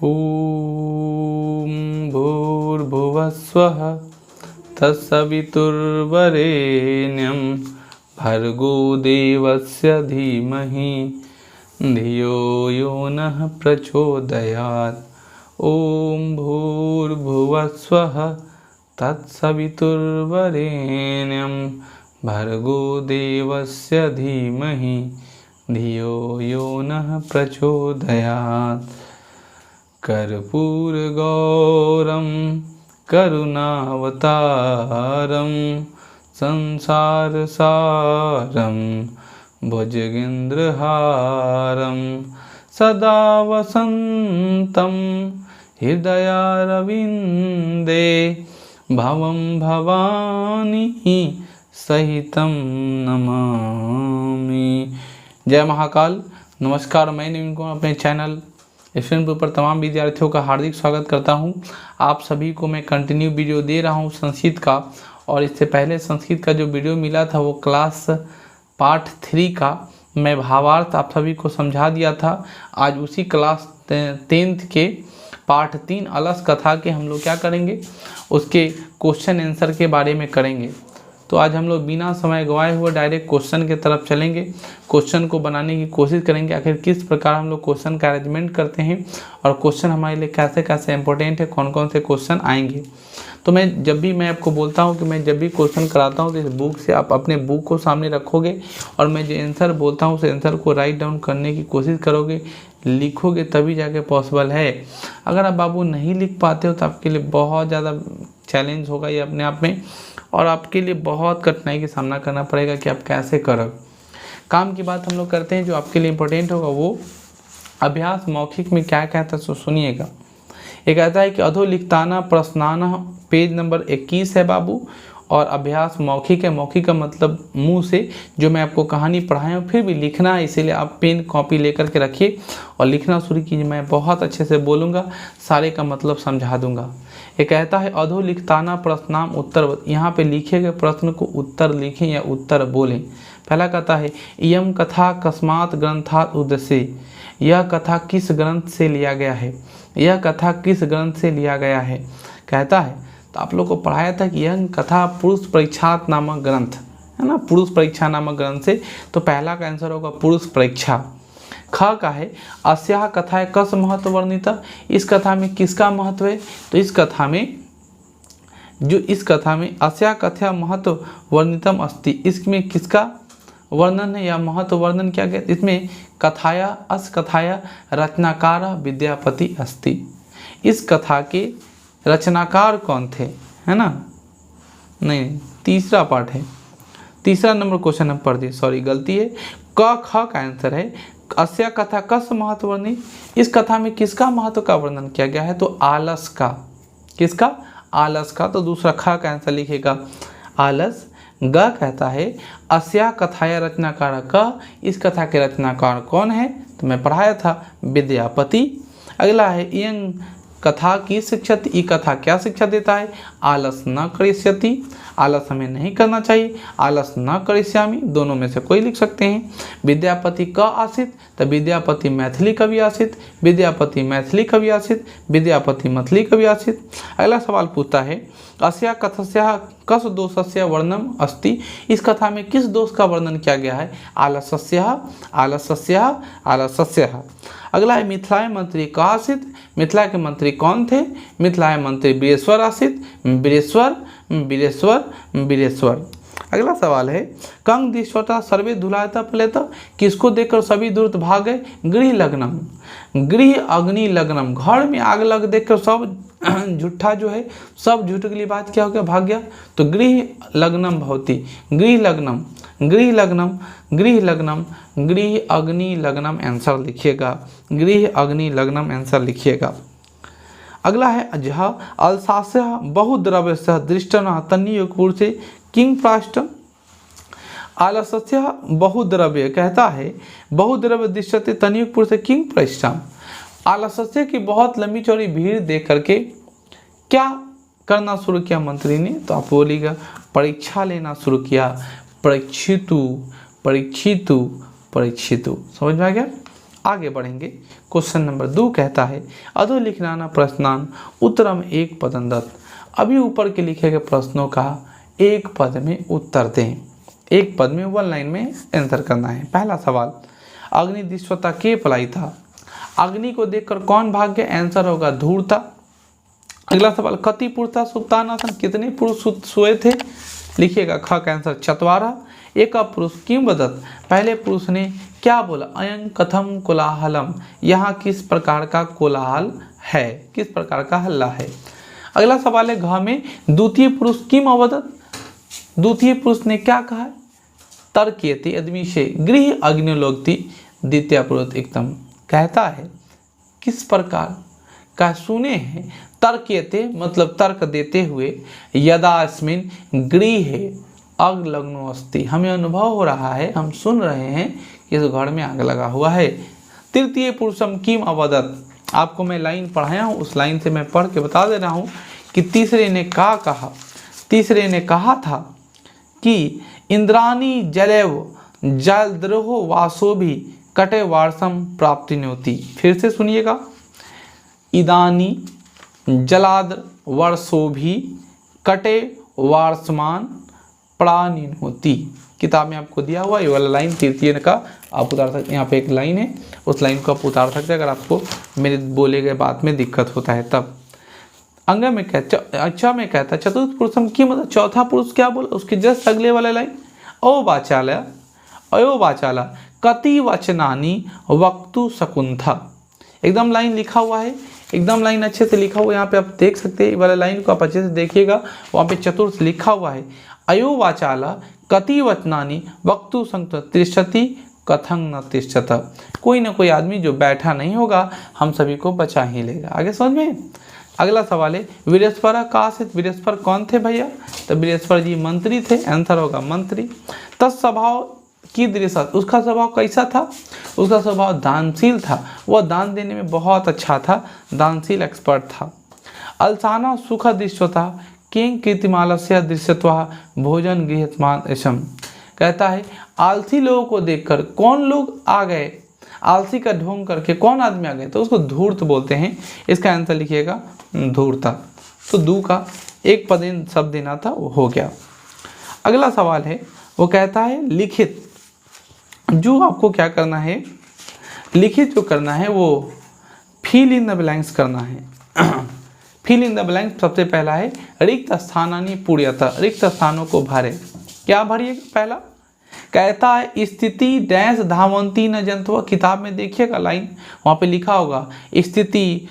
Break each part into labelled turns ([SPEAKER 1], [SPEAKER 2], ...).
[SPEAKER 1] ॐ भूर्भुवस्वः तत्सवितुर्वरेण्यं भर्गो देवस्य धीमहि धियो यो नः प्रचोदयात्। ॐ भूर्भुवस्वः तत्सवितुर्वरेण्यं भर्गो देवस्य धीमहि धियो यो नः प्रचोदयात्। कर्पूरगौरं करुणावतारं संसारसारं भुजगेन्द्रहारं सदा वसन्तं हृदयारविन्दे भवं भवानी सहितं नमामि। जय महाकाल। नमस्कार, मैं नवीन कुमार अपने चैनल स्टूडेंट पर तमाम विद्यार्थियों का हार्दिक स्वागत करता हूं। आप सभी को मैं कंटिन्यू वीडियो दे रहा हूं संस्कृत का, और इससे पहले संस्कृत का जो वीडियो मिला था वो क्लास पार्ट 3 का मैं भावार्थ आप सभी को समझा दिया था। आज उसी क्लास 10th के पार्ट 3 अलस कथा के हम लोग क्या करेंगे, उसके क्वेश्चन आंसर के बारे में करेंगे। तो आज हम लोग बिना समय गंवाए हुए डायरेक्ट क्वेश्चन की तरफ चलेंगे। क्वेश्चन को बनाने की कोशिश करेंगे, आखिर किस प्रकार हम लोग क्वेश्चन का अरेंजमेंट करते हैं और क्वेश्चन हमारे लिए कैसे कैसे इंपॉर्टेंट है, कौन कौन से क्वेश्चन आएंगे। तो मैं आपको बोलता हूं कि मैं जब भी क्वेश्चन कराता हूं तो इस बुक से आप अपने बुक को सामने रखोगे और मैं जो आंसर बोलता हूं उस आंसर को राइट डाउन करने की कोशिश करोगे, लिखोगे, तभी जाके पॉसिबल है। अगर आप बाबू नहीं लिख पाते हो तो आपके लिए बहुत ज़्यादा चैलेंज होगा ये अपने आप में, और आपके लिए बहुत कठिनाई का सामना करना पड़ेगा कि आप कैसे करो। काम की बात हम लोग करते हैं, जो आपके लिए इम्पोर्टेंट होगा वो अभ्यास मौखिक में क्या कहता है, तो सुनिएगा। ये कहता है कि अधोलिखिताना प्रश्नाना, पेज नंबर 21 है बाबू, और अभ्यास मौखिक है। मौखिक का मतलब मुंह से, जो मैं आपको कहानी पढ़ाया हूँ फिर भी लिखना है, इसीलिए आप पेन कॉपी लेकर के रखिए और लिखना शुरू कीजिए। मैं बहुत अच्छे से बोलूँगा, सारे का मतलब समझा दूंगा। ये कहता है अधोलिखिताना प्रश्नाम उत्तर, यहाँ पे लिखे गए प्रश्न को उत्तर लिखें या उत्तर बोलें। पहला कहता है इयम कथा कस्मात् ग्रंथात् उद्यसे, यह कथा किस ग्रंथ से लिया गया है, यह कथा किस ग्रंथ से लिया गया है। कहता है, तो आप लोग को पढ़ाया था कि यह कथा पुरुष परीक्षा नामक ग्रंथ है ना, पुरुष परीक्षा नामक ग्रंथ से, तो पहला का आंसर होगा पुरुष परीक्षा। ख का है अस्याह कथाएं कस महत्व वर्णिता, इस कथा में किसका महत्व है, तो इस कथा में अस्या कथया महत्व वर्णितम अस्ति, इसमें किसका वर्णन है या महत्व वर्णन क्या गया। इसमें कथाया अस कथाया रचनाकार विद्यापति अस्ति, इस कथा के रचनाकार कौन थे, है ना, नहीं तीसरा पार्ट है, तीसरा नंबर क्वेश्चन हम पढ़ दिए, सॉरी गलती है। क ख का आंसर है अस्या कथा कस महत्व वर्णित, इस कथा में किसका महत्व का वर्णन किया गया है, तो आलस का, किसका, आलस का। तो दूसरा ख का आंसर लिखेगा आलस। ग कहता है अस्या कथाया रचनाकार क, इस कथा के रचनाकार कौन है, तो मैं पढ़ाया था विद्यापति। अगला है इयं कथा की शिक्षति, ये कथा क्या शिक्षा देता है, आलस न करिष्यति, आलस हमें नहीं करना चाहिए, आलस न करिष्यामि, दोनों में से कोई लिख सकते हैं। विद्यापति क आसित, तो विद्यापति मैथिली कवि आसित, विद्यापति मैथिली कवि आसित, विद्यापति मैथिली कवि आसित। अगला सवाल पूछता है अस्या कथस्या कस दोषस्य वर्णनम अस्ति, इस कथा में किस दोष का वर्णन किया गया है, आलस्यः आलस्यः आलस्यः। अगला है मिथिलाय मंत्री का आसित, मिथिला के मंत्री कौन थे, मिथिलाय मंत्री वीरेश्वर आसित, वीरेश्वर वीरेश्वर वीरेश्वर। अगला सवाल है कंग दिश्वता सर्वे धुलायता प्लेता, किसको देखकर सभी दूर भाग गए, गृह लग्नम, गृह अग्नि लग्नम, घर में आग लग देखकर सब झूठा जो है, सब झूठ के लिए बात क्या हो गया, भाग गया। तो गृह लग्नम भवति, गृह लग्नम, गृह लग्नम, गृह लग्नम, गृह अग्नि लग्नम आंसर लिखिएगा, गृह अग्नि लग्नम आंसर लिखिएगा। अगला है अजह अलसास्य बहुद्रव्य सह दृष्टन तन्युगपुर से किंग प्राष्ट, आलस्य बहुद्रव्य कहता है बहुद्रव्य दृश्यते तन्युगपुर से किंग पृष्ठम, आलस्य की बहुत लंबी चौड़ी भीड़ देख करके क्या करना शुरू किया मंत्री ने, तो आप बोलिएगा परीक्षा लेना शुरू किया, परीक्षितु परीक्षितु परीक्षितु। समझ में आ गया। आगे बढ़ेंगे। क्वेश्चन नंबर 2 कहता है अधोलिखितानां प्रश्नान् उत्तरम एक पदंदत। अभी ऊपर के लिखे गए प्रश्नों का एक पद में उत्तर दें। एक पद में 1 लाइन में आंसर करना है। पहला सवाल, अग्नि दिश्वता के पलायिता। अग्नि को देखकर कौन भाग गया? आंसर होगा धूर्ता। अगला सवाल, कति पुरुषा सुप्तानासन, कितने पुरुष सोए थे? लिखिएगा ख का आंसर चत्वारा। एक पुरुष किम वदत, पहले पुरुष ने क्या बोला? अयं कथम कोलाहलम, यहाँ किस प्रकार का कोलाहल है, किस प्रकार का हल्ला है। अगला सवाल है घ में द्वितीय पुरुष किम अवदत, द्वितीय पुरुष ने क्या कहा? तर्कयति अद्मिशे गृह अग्निलोकति द्वितीय पुरुष एकदम कहता है किस प्रकार का सुने हैं। तर्कयते मतलब तर्क देते हुए, यदा अस्मिन गृहे आग लग्नो अस्ति, हमें अनुभव हो रहा है, हम सुन रहे हैं कि इस घर में आग लगा हुआ है। तृतीय पुरुषम किम अवदत, आपको मैं लाइन पढ़ाया हूँ, उस लाइन से मैं पढ़ के बता दे रहा हूँ कि तीसरे ने क्या कहा। तीसरे ने कहा था कि इंद्राणी जलेव जलद्रोहो वासो भी कटे वारसम प्राप्ति नोती। फिर से सुनिएगा, इदानी जलाद्र वर्षो भी कटे वारसमान प्राणीन होती। किताब में आपको दिया हुआ ये वाला लाइन तृतीय का आप उतार सकते, यहाँ पे एक लाइन है, उस लाइन को आप उतार सकते हैं अगर आपको मेरे बोले गए बात में दिक्कत होता है तब। अंग में अच्छा में कहता चतुर्थ पुरुषम की मतलब चौथा पुरुष क्या बोला? उसके जस्ट अगले वाला लाइन ओ वाचाला अयो वाचाला कति वचनानी वक्तु शकुंथा। एकदम लाइन लिखा हुआ है, एकदम लाइन अच्छे से लिखा हुआ है, यहाँ पे आप देख सकते हैं। वाला लाइन को आप अच्छे से देखिएगा, वहाँ पे चतुर्थ लिखा हुआ है। अयो वाचाला कति वचनानी वक्तु संत तिष्ठति कथं न तिष्ठत। कोई ना कोई आदमी जो बैठा नहीं होगा हम सभी को बचा ही लेगा। आगे समझ में। अगला सवाल है वीरेश्वर का से, वीरेश्वर कौन थे भैया? तो वीरेश्वर जी मंत्री थे, आंसर होगा मंत्री। तत्स्वभाव की दृश्य, उसका स्वभाव कैसा था? उसका स्वभाव दानशील था, वह दान देने में बहुत अच्छा था, दानशील एक्सपर्ट था। अलसाना सुख दृश्यता किंग कीर्तिमालस्य दृश्यत्वा भोजन गृहस्मान ऐशम। कहता है आलसी लोगों को देखकर कौन लोग आ गए, आलसी का ढोंग करके कौन आदमी आ गए? तो उसको धूर्त बोलते हैं। इसका आंसर लिखिएगा धूर्ता। तो दू का एक पद शब्द देना था, वो हो गया। अगला सवाल है वो कहता है लिखित, जो आपको क्या करना है, लिखित जो करना है वो फिल इन द ब्लैंक्स करना है। फिल इन द ब्लैंक्स सबसे पहला है रिक्त स्थानानि पूर्यतः, रिक्त स्थानों को भरे। क्या भरिएगा? पहला कहता है स्थिति डैश धावंती न जंतु। किताब में देखिएगा लाइन, वहाँ पे लिखा होगा स्थिति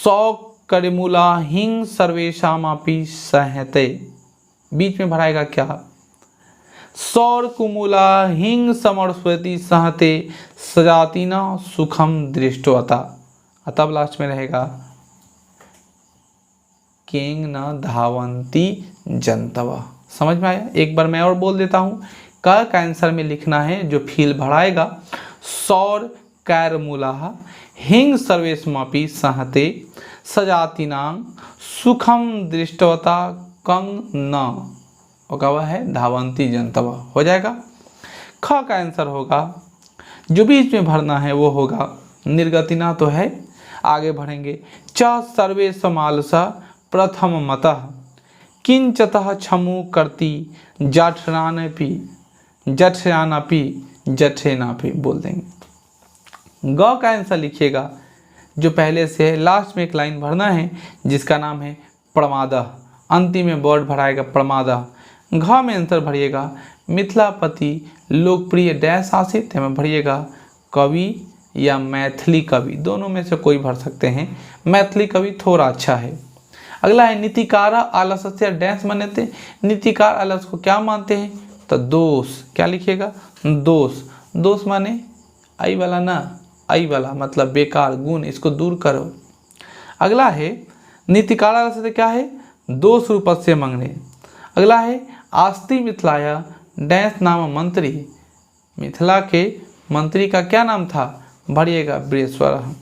[SPEAKER 1] सौ करिमूला हिंग सर्वेशामापि सहते। बीच में भराएगा क्या? सौर कुमूला हिंग समर्स्वती सहते सजातिना सुखम दृष्टवता। तब लास्ट में रहेगा किंग न धावंती जंतवा। समझ में आया? एक बार मैं और बोल देता हूँ। का आंसर में लिखना है जो फील भराएगा सौर कैरमूला हिंग सर्वेशमापी सहते सजातिनांग सुखम दृष्टवता कंग न, वह है धावंती जनतवा। हो जाएगा। ख का आंसर होगा जो बीच में भरना है वो होगा निर्गतिना तो है, आगे बढ़ेंगे। च सर्वे समालसा प्रथम मतः किंचतः क्षमु करती जठरानपि जठरानपि जठेनापि बोल देंगे। ग का आंसर लिखिएगा जो पहले से है, लास्ट में एक लाइन भरना है जिसका नाम है प्रमादः, अंतिम में वर्ड भराएगा प्रमादः। घ में आंसर भरिएगा मिथिलापति लोकप्रिय डैश आसित, में भरिएगा कवि या मैथिली कवि, दोनों में से कोई भर सकते हैं। मैथिली कवि थोड़ा अच्छा है। अगला है नीतिकारा आलस्य डैश मानते, नीतिकार आलस को क्या मानते हैं? तो दोष। क्या लिखिएगा? दोष। दोष माने आई वाला ना, आई वाला मतलब बेकार गुण, इसको दूर करो। अगला है नीतिकारा आलस्य क्या है? दोष रूपस्य मंगने। अगला है आस्ति मिथिलाया डैश नाम मंत्री, मिथिला के मंत्री का क्या नाम था? भरिएगा बृहस्पति।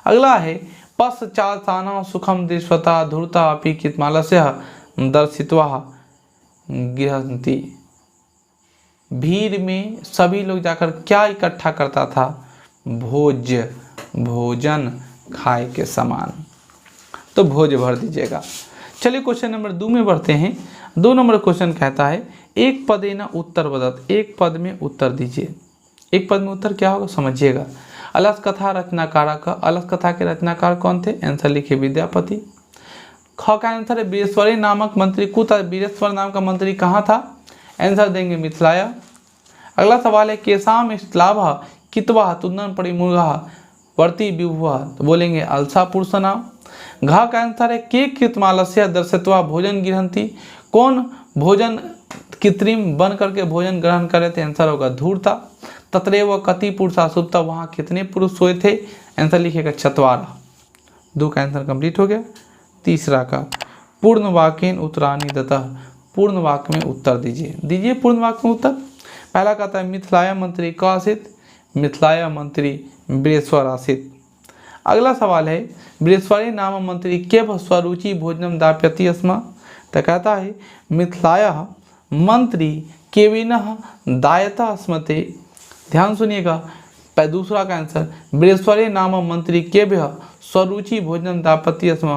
[SPEAKER 1] अगला है पश्चात्साना सुखम दृश्यता धूर्ता अपि कितमालस्य दर्शित्वा गृहंती। भीड़ में सभी लोग जाकर क्या इकट्ठा करता था? भोज्य, भोजन खाए के समान, तो भोज भर दीजिएगा। चलिए क्वेश्चन नंबर 2 में बढ़ते हैं। 2 नंबर क्वेश्चन कहता है एक पदे न उत्तर बदत, एक पद में उत्तर दीजिए। एक पद में उत्तर क्या होगा समझिएगा। अलस कथा रचनाकार का, अलस कथा के रचनाकार कौन थे? आंसर लिखिए विद्यापति। ख का आंसर है वीरेश्वरी नामक मंत्री कुत, वीरेश्वर नाम का मंत्री कहाँ था? आंसर देंगे मिथिलाया। अगला सवाल है केशाम श्लाभा कितवा तुंदन परिमुगा वर्ती विभुआ, तो बोलेंगे अलसा पुरुष नाम। घ का आंसर है के कृतमालस्य दर्शत्वा भोजन गिरहंती, कौन भोजन कृत्रिम बन करके भोजन ग्रहण करे थे? आंसर होगा धूर्ता। तत्रेव कति पुरुषा सुप्ता, वहाँ कितने पुरुष सोए थे? आंसर लिखिएगा चतवारा। 2 का आंसर कंप्लीट हो गया। तीसरा का पूर्ण वाक्येन उत्तराणि दतः, पूर्ण वाक्य में उत्तर दीजिए पूर्ण वाक्य में उत्तर। पहला कहता है मिथिलाया मंत्री क आसित, मिथिलाया मंत्री वीरेश्वर आसित। अगला सवाल है वीरेश्वरी नाम मंत्री केव स्वरुचि भोजनम दाप्यति स्म, तो कहता है मिथिलाया मंत्री केविनः दायता स्मते। ध्यान सुनिएगा। दूसरा का आंसर वीरेश्वरी नाम मंत्री केभ्य स्वरुचि भोजनम दापत्य स्म,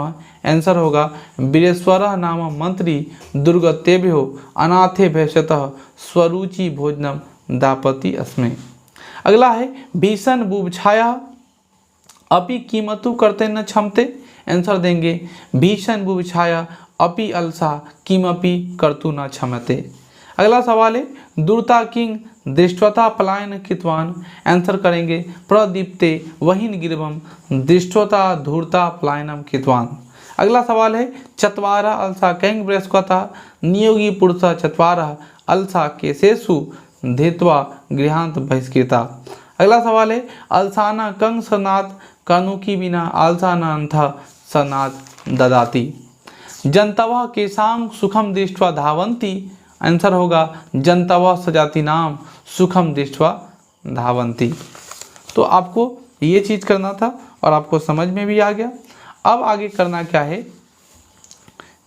[SPEAKER 1] आंसर होगा वीरेश्वर नाम मंत्री दुर्गतेभ्यो अनाथे भैषतः स्वरुचि भोजनम दापति अस्मे। अगला है भीषण बुभुक्षाया अपि कीमतु करते न क्षमते, आंसर देंगे भीषण बुभुक्षाया अपि अलसा किमपि कर्तु न क्षमते। अगला सवाल है दुर्ता किंग दृष्टवता पलायन कृतवान, आंसर करेंगे प्रदीप्ते वहीन गिरवम दृष्टवता धूर्ता पलायनम कृतवान। अगला सवाल है चत्वारा अलसा कैंग बृहस्पता नियोगी पुरुष चत्वारा अलसा केशेषु धित्वा गृहांत बहिष्कृता। अगला सवाल है अलसाना कंग सनात कानुकी बिना आलसाना अंथा सनात ददाती। जनतवा केशांग सुखम दृष्ट्वा धावंती, आंसर होगा जनतवा सजाति नाम सुखम दृष्ट्वा धावंती। तो आपको ये चीज़ करना था और आपको समझ में भी आ गया। अब आगे करना क्या है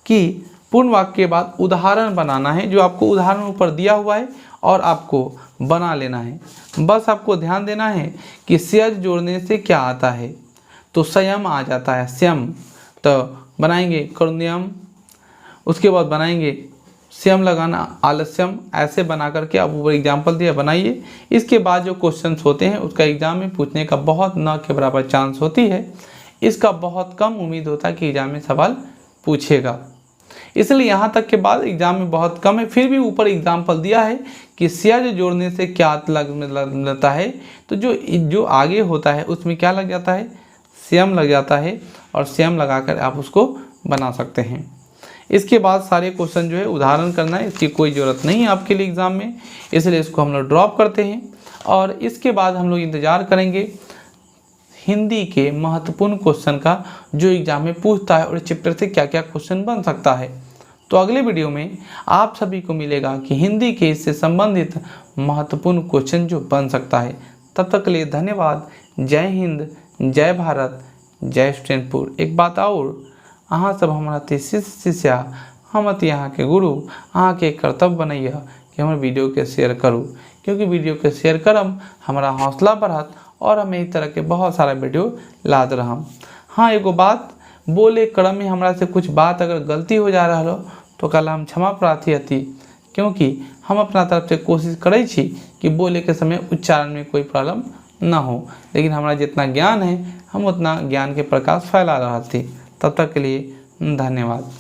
[SPEAKER 1] कि पूर्ण वाक्य के बाद उदाहरण बनाना है, जो आपको उदाहरण ऊपर दिया हुआ है और आपको बना लेना है। बस आपको ध्यान देना है कि स्यज जोड़ने से क्या आता है, तो संयम आ जाता है स्यम, तो बनाएंगे करुण्यम, उसके बाद बनाएंगे स्यम लगाना आलस्यम, ऐसे बना करके आप ऊपर एग्जाम्पल दिया बनाइए। इसके बाद जो क्वेश्चंस होते हैं उसका एग्जाम में पूछने का बहुत न के बराबर चांस होती है, इसका बहुत कम उम्मीद होता है कि एग्जाम में सवाल पूछेगा, इसलिए यहाँ तक के बाद एग्जाम में बहुत कम है। फिर भी ऊपर एग्जाम्पल दिया है कि स्यज जोड़ने से क्या लगता है, तो जो आगे होता है उसमें क्या लग जाता है, स्यम लग जाता है, और स्यम लगाकर आप उसको बना सकते हैं। इसके बाद सारे क्वेश्चन जो है उदाहरण करना है, इसकी कोई ज़रूरत नहीं है आपके लिए एग्ज़ाम में, इसलिए इसको हम लोग ड्रॉप करते हैं। और इसके बाद हम लोग इंतज़ार करेंगे हिंदी के महत्वपूर्ण क्वेश्चन का, जो एग्ज़ाम में पूछता है और इस चैप्टर से क्या क्या क्वेश्चन बन सकता है। तो अगले वीडियो में आप सभी को मिलेगा कि हिंदी के इससे संबंधित महत्वपूर्ण क्वेश्चन जो बन सकता है। तब तक के लिए धन्यवाद। जय हिंद, जय भारत, जय स्टूडेंटपुर। एक बात और, अहाँ सब हमारा शिष्या, हम यहाँ के गुरु, अहाँ के कर्तव्य बनैया कि हमारे वीडियो के शेयर करूँ, क्योंकि वीडियो के शेयर करम हमारा हौसला बढ़त और हम इस तरह के बहुत सारा वीडियो लाद रहम। हाँ, एगो बात, बोले क्रम में हमरा से कुछ बात अगर गलती हो जा रहा हो तो कल हम क्षमा प्रार्थी हती, क्योंकि हम अपना तरफ से कोशिश करै छी कि बोले के समय उच्चारण में कोई प्रॉब्लम ना हो, लेकिन हमारा जितना ज्ञान है हम उतना ज्ञान के प्रकाश फैला रहा थी। तब तक के लिए धन्यवाद।